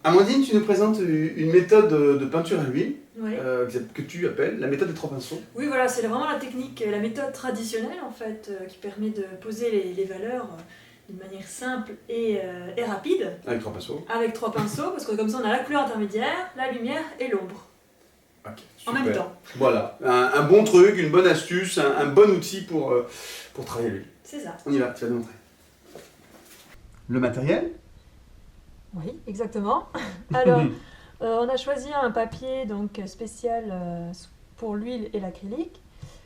Amandine, tu nous présentes une méthode de peinture à l'huile Oui. que tu appelles la méthode des 3 pinceaux. Oui, voilà, c'est vraiment la technique, la méthode traditionnelle en fait, qui permet de poser les valeurs d'une manière simple et rapide. Avec 3 pinceaux. Avec 3 pinceaux, parce que comme ça on a la couleur intermédiaire, la lumière et l'ombre. Ok, En même temps. Voilà, un bon truc, une bonne astuce, un bon outil pour travailler à l'huile. C'est ça. On y va, tu vas nous montrer. Le matériel. Oui, exactement. Alors, on a choisi un papier donc, spécial pour l'huile et l'acrylique.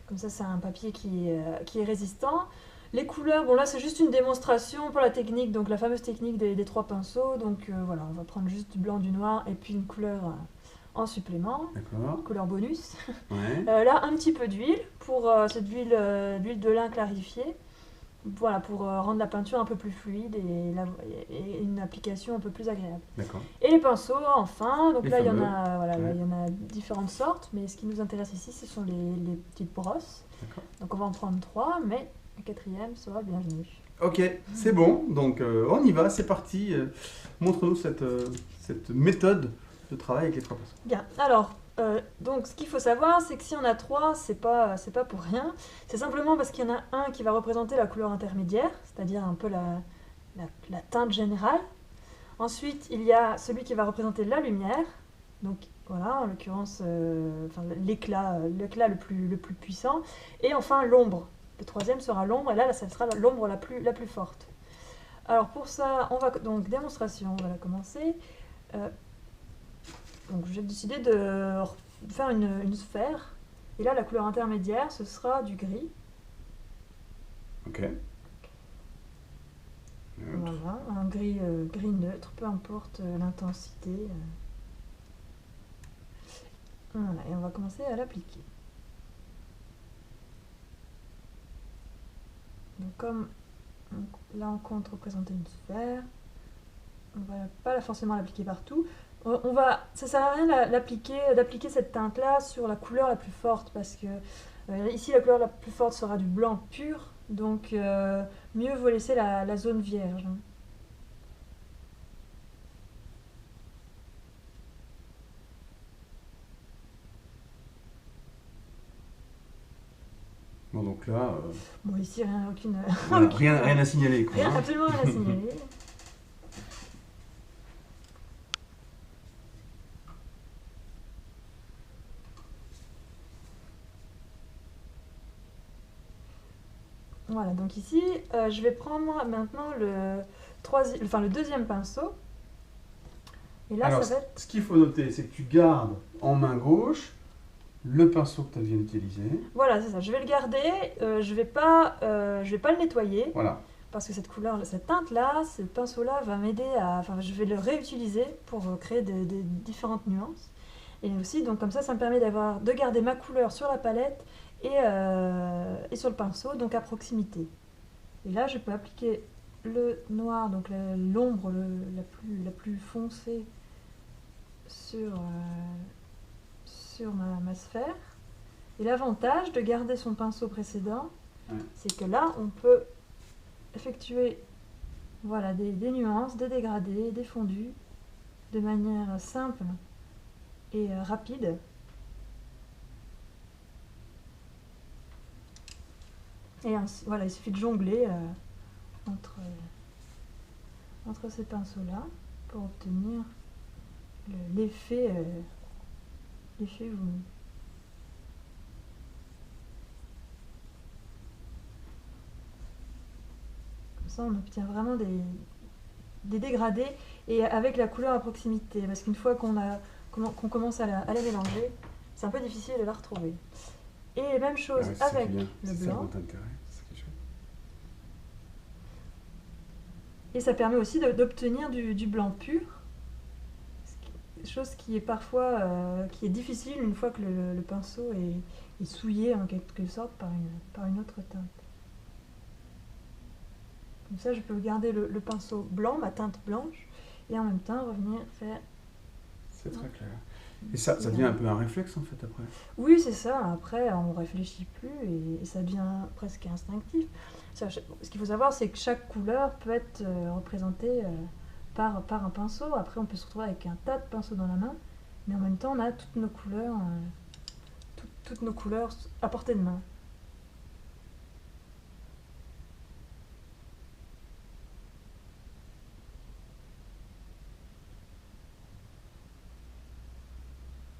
Comme ça, c'est un papier qui est résistant. Les couleurs, bon là c'est juste une démonstration pour la technique, donc la fameuse technique des 3 pinceaux. Donc voilà, on va prendre juste du blanc, du noir et puis une couleur en supplément. D'accord. Couleur bonus. Ouais. Là, un petit peu d'huile pour cette d'huile de lin clarifiée. Voilà, pour rendre la peinture un peu plus fluide et une application un peu plus agréable. D'accord. Et les pinceaux, enfin, donc Les là il y en fameux. a, voilà, Ouais. il y en a différentes sortes, mais ce qui nous intéresse ici, ce sont les petites brosses. D'accord. Donc on va en prendre 3, mais la 4e sera le bienvenu. Ok, c'est bon, donc on y va, c'est parti. Montre-nous cette méthode de travail avec les 3 pinceaux. Bien, alors, donc ce qu'il faut savoir, c'est que si on a 3, c'est pas pour rien. C'est simplement parce qu'il y en a un qui va représenter la couleur intermédiaire, c'est-à-dire un peu la teinte générale. Ensuite, il y a celui qui va représenter la lumière, donc voilà, en l'occurrence, l'éclat le plus puissant. Et enfin, l'ombre. Le 3e sera l'ombre, et là, ça sera l'ombre la plus forte. Alors pour ça, on va donc démonstration, on va la commencer. Donc j'ai décidé de faire une sphère, et là, la couleur intermédiaire, ce sera du gris. Ok. Voilà, un gris neutre, peu importe l'intensité. Voilà, et on va commencer à l'appliquer. Donc comme là on compte représenter une sphère, on va pas forcément l'appliquer partout. Ça sert à rien d'appliquer cette teinte là sur la couleur la plus forte, parce que ici la couleur la plus forte sera du blanc pur, donc mieux vaut laisser la zone vierge. Bon, donc là, Bon, ici aucune. voilà, rien à signaler, quoi. Rien, Hein. absolument rien à signaler. Voilà, donc ici, je vais prendre maintenant le 2e pinceau. Et là, Alors, ça va être... ce qu'il faut noter, c'est que tu gardes en main gauche le pinceau que tu viens d'utiliser. Voilà, c'est ça. Je vais le garder. Je vais pas le nettoyer. Voilà. Parce que cette couleur, cette teinte-là, ce pinceau-là va m'aider à... Enfin, je vais le réutiliser pour créer des différentes nuances. Et aussi, donc comme ça me permet de garder ma couleur sur la palette et sur le pinceau, donc à proximité. Et là, je peux appliquer le noir, donc l'ombre la plus foncée sur ma sphère. Et l'avantage de garder son pinceau précédent, c'est que là, on peut effectuer voilà, des nuances, des dégradés, des fondus, de manière simple et rapide. Et ainsi, voilà, il suffit de jongler entre ces pinceaux-là pour obtenir l'effet voulu. Comme ça, on obtient vraiment des dégradés et avec la couleur à proximité. Parce qu'une fois qu'on commence à la mélanger, c'est un peu difficile de la retrouver. Et même chose avec le blanc. Et ça permet aussi d'obtenir du blanc pur, chose qui est parfois qui est difficile une fois que le pinceau est souillé en quelque sorte par une autre teinte. Comme ça, je peux garder le pinceau blanc, ma teinte blanche, et en même temps revenir faire... C'est très clair. Et ça devient un peu un réflexe en fait après. Oui, c'est ça. Après, on ne réfléchit plus et ça devient presque instinctif. Ce qu'il faut savoir, c'est que chaque couleur peut être représentée par un pinceau. Après, on peut se retrouver avec un tas de pinceaux dans la main, mais en même temps, on a toutes nos couleurs à portée de main.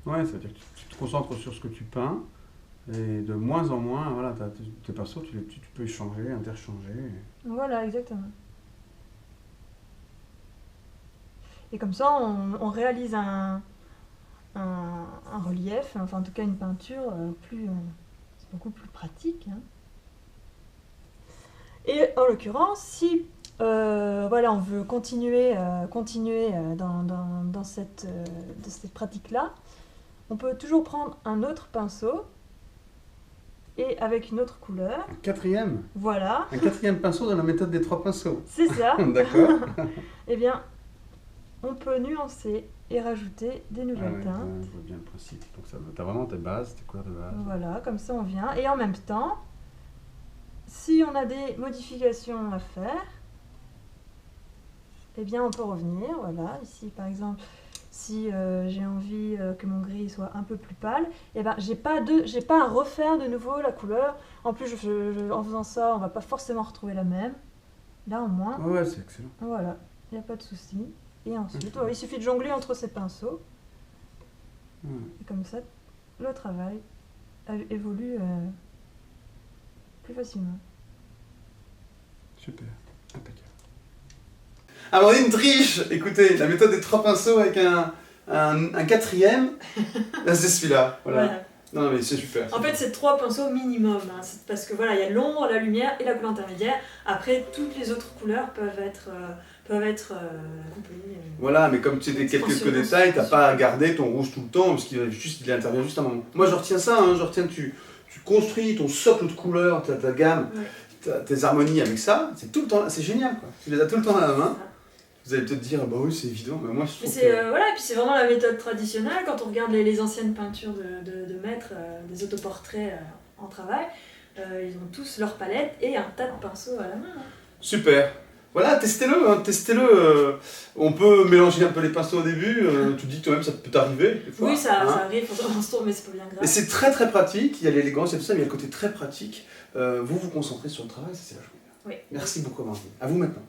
Ouais, c'est-à-dire que tu te concentres sur ce que tu peins, et de moins en moins, voilà, tes pinceaux, tu peux échanger, interchanger. Voilà, exactement. Et comme ça, on réalise un relief, enfin en tout cas une peinture c'est beaucoup plus pratique, hein. Et en l'occurrence, si voilà, on veut continuer dans cette pratique-là, on peut toujours prendre un autre pinceau et avec une autre couleur. Un quatrième Voilà, Un quatrième pinceau dans la méthode des 3 pinceaux. c'est ça. D'accord. Eh bien, on peut nuancer et rajouter des Ah nouvelles ouais, teintes. je vois bien le principe. Donc t'as vraiment tes bases, tes couleurs de base. Voilà, comme ça on vient. Et en même temps, si on a des modifications à faire, eh bien on peut revenir. Voilà, ici par exemple, si j'ai envie que mon gris soit un peu plus pâle, eh ben j'ai pas à refaire de nouveau la couleur. En plus, en faisant ça, on va pas forcément retrouver la même. Là au moins, Ouais, c'est excellent. voilà, il n'y a pas de souci. Et ensuite, Ok. il suffit de jongler entre ces pinceaux. Ouais. Et comme ça, le travail évolue plus facilement. Super, impeccable. Amandine triche. Écoutez, la méthode des 3 pinceaux avec un quatrième, là c'est celui-là. Voilà. Non mais c'est super. En fait, c'est 3 pinceaux minimum, hein. C'est parce que voilà, il y a l'ombre, la lumière et la couleur intermédiaire. Après, toutes les autres couleurs peuvent être accomplies. Voilà, mais comme tu sais quelques détails, t'as pas à garder ton rouge tout le temps, parce qu'il intervient juste un moment. Moi je retiens ça, hein, tu construis ton socle de couleurs, ta gamme, tes harmonies avec ça, c'est tout le temps, c'est génial quoi. Tu les as tout le temps à la main. Vous allez peut-être dire, bah oui c'est évident, mais moi je trouve que... Voilà, et puis c'est vraiment la méthode traditionnelle. Quand on regarde les anciennes peintures de maîtres, des autoportraits en travail, ils ont tous leur palette et un tas de pinceaux à la main, hein. Super. Voilà, testez-le, hein, testez-le. On peut mélanger un peu les pinceaux au début, tu te dis toi-même ça peut t'arriver des fois. Oui, ça hein. arrive, on se tourne, mais c'est pas bien grave. Et c'est très très pratique, il y a l'élégance et tout ça, mais il y a le côté très pratique. Vous vous concentrez sur le travail, ça c'est vachement bien. Oui. Merci beaucoup Amandine. À vous maintenant.